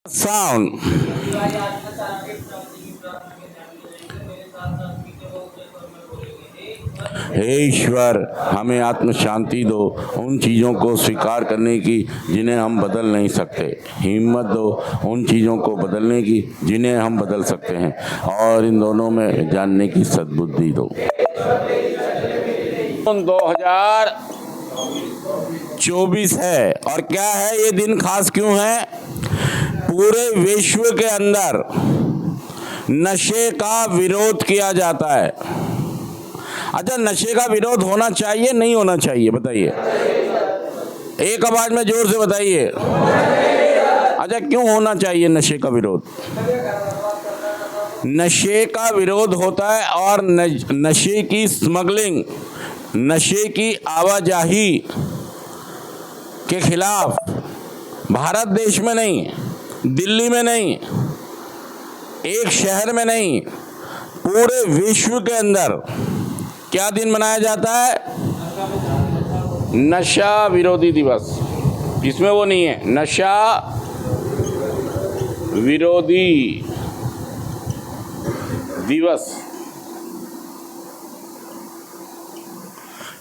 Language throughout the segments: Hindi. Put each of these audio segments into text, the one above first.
Sound. हे ईश्वर, हमें आत्म शांति दो, उन चीज़ों को स्वीकार करने की जिन्हें हम बदल नहीं सकते। हिम्मत दो उन चीज़ों को बदलने की जिन्हें हम बदल सकते हैं, और इन दोनों में जानने की सद्बुद्धि दो। 2024 है, और क्या है ये दिन खास क्यों है? पूरे विश्व के अंदर नशे का विरोध किया जाता है। अच्छा, नशे का विरोध होना चाहिए नहीं होना चाहिए, बताइए, एक आवाज में जोर से बताइए। अच्छा, क्यों होना चाहिए नशे का विरोध? नशे का विरोध होता है और नशे की स्मगलिंग, नशे की आवाजाही के खिलाफ भारत देश में नहीं, दिल्ली में नहीं, एक शहर में नहीं, पूरे विश्व के अंदर क्या दिन मनाया जाता है? नशा विरोधी दिवस। इसमें वो नहीं है, नशा विरोधी दिवस,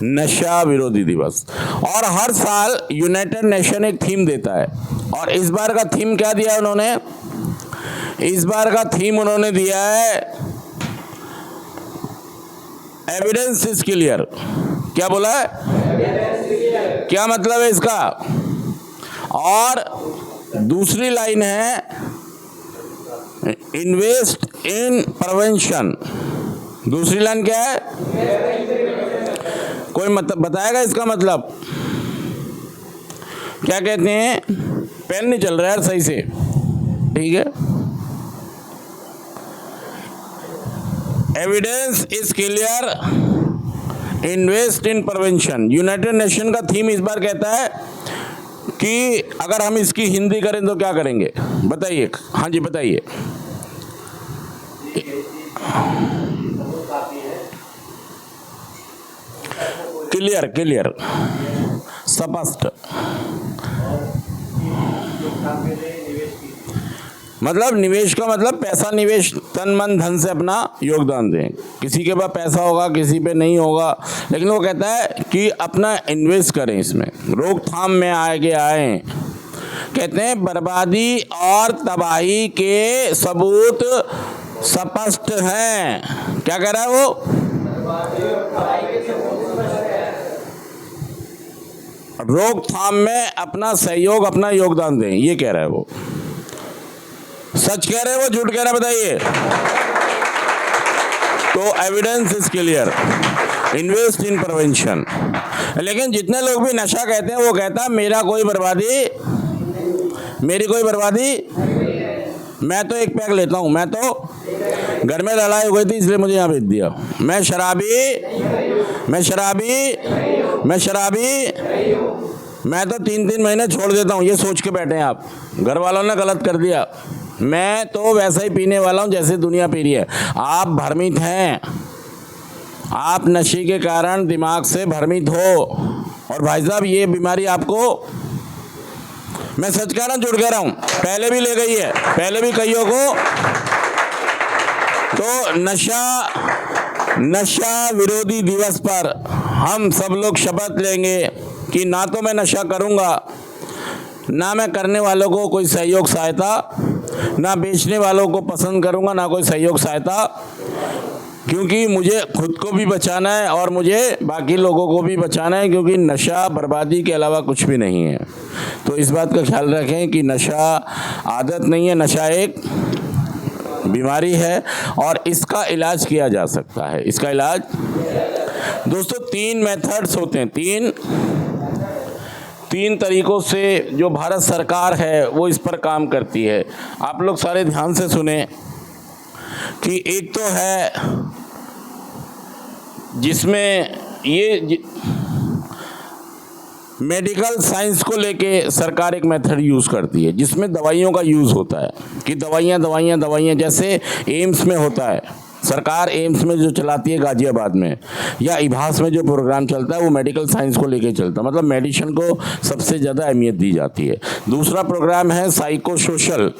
नशा विरोधी दिवस। और हर साल यूनाइटेड नेशन एक थीम देता है, और इस बार का थीम क्या दिया उन्होंने? इस बार का थीम उन्होंने दिया है एविडेंस इज क्लियर। क्या बोला है? क्या मतलब है इसका? और दूसरी लाइन है इन्वेस्ट इन प्रिवेंशन। दूसरी लाइन क्या है? कोई मतलब बताएगा इसका मतलब? क्या कहते हैं? पेन नहीं चल रहा है सही से, ठीक है। Evidence is clear, invest in prevention. United nation का थीम इस बार कहता है कि अगर हम इसकी हिंदी करें तो क्या करेंगे? बताइए। हाँ जी, बताइए। क्लियर, क्लियर, स्पष्ट। मतलब निवेश का मतलब पैसा निवेश, तन मन धन से अपना योगदान दें। किसी के पास पैसा होगा, किसी पे नहीं होगा, लेकिन वो कहता है कि अपना इन्वेस्ट करें इसमें, रोकथाम में आगे आए। कहते हैं बर्बादी और तबाही के सबूत स्पष्ट हैं। क्या कह रहा है वो? रोकथाम में अपना सहयोग, अपना योगदान दें, ये कह रहा है वो। सच कह रहे हैं वो, झूठ कह रहा है? बताइए। तो evidence is clear, invest in prevention. लेकिन जितने लोग भी नशा कहते हैं वो कहता है मेरा कोई बर्बादी, मेरी कोई बर्बादी, मैं तो एक पैक लेता हूं, मैं तो घर में लड़ाई हो गई थी इसलिए मुझे यहाँ भेज दिया, मैं शराबी, मैं शराबी, मैं शराबी, मैं तो 3-3 महीने छोड़ देता हूँ। ये सोच के बैठे हैं आप, घर वालों ने गलत कर दिया, मैं तो वैसा ही पीने वाला हूँ जैसे दुनिया पी रही है। आप भ्रमित हैं, आप नशे के कारण दिमाग से भ्रमित हो। और भाई साहब, ये बीमारी आपको, मैं सच कह रहा हूँ झूठ कह रहा हूँ, पहले भी ले गई है, पहले भी कईयों को। तो नशा विरोधी दिवस पर हम सब लोग शपथ लेंगे कि ना तो मैं नशा करूँगा, ना मैं करने वालों को कोई सहयोग सहायता, ना बेचने वालों को पसंद करूंगा, ना कोई सहयोग सहायता, क्योंकि मुझे खुद को भी बचाना है और मुझे बाकी लोगों को भी बचाना है, क्योंकि नशा बर्बादी के अलावा कुछ भी नहीं है। तो इस बात का ख्याल रखें कि नशा आदत नहीं है, नशा एक बीमारी है और इसका इलाज किया जा सकता है। इसका इलाज दोस्तों 3 मेथड्स होते हैं, तीन तरीकों से जो भारत सरकार है वो इस पर काम करती है। आप लोग सारे ध्यान से सुने कि एक तो है जिसमें ये मेडिकल साइंस को लेके सरकार एक मेथड यूज़ करती है, जिसमें दवाइयों का यूज़ होता है कि दवाइयाँ जैसे एम्स में होता है। सरकार एम्स में जो चलाती है गाजियाबाद में, या इभास में जो प्रोग्राम चलता है वो मेडिकल साइंस को लेके चलता है, मतलब मेडिसिन को सबसे ज़्यादा अहमियत दी जाती है। दूसरा प्रोग्राम है साइको सोशल।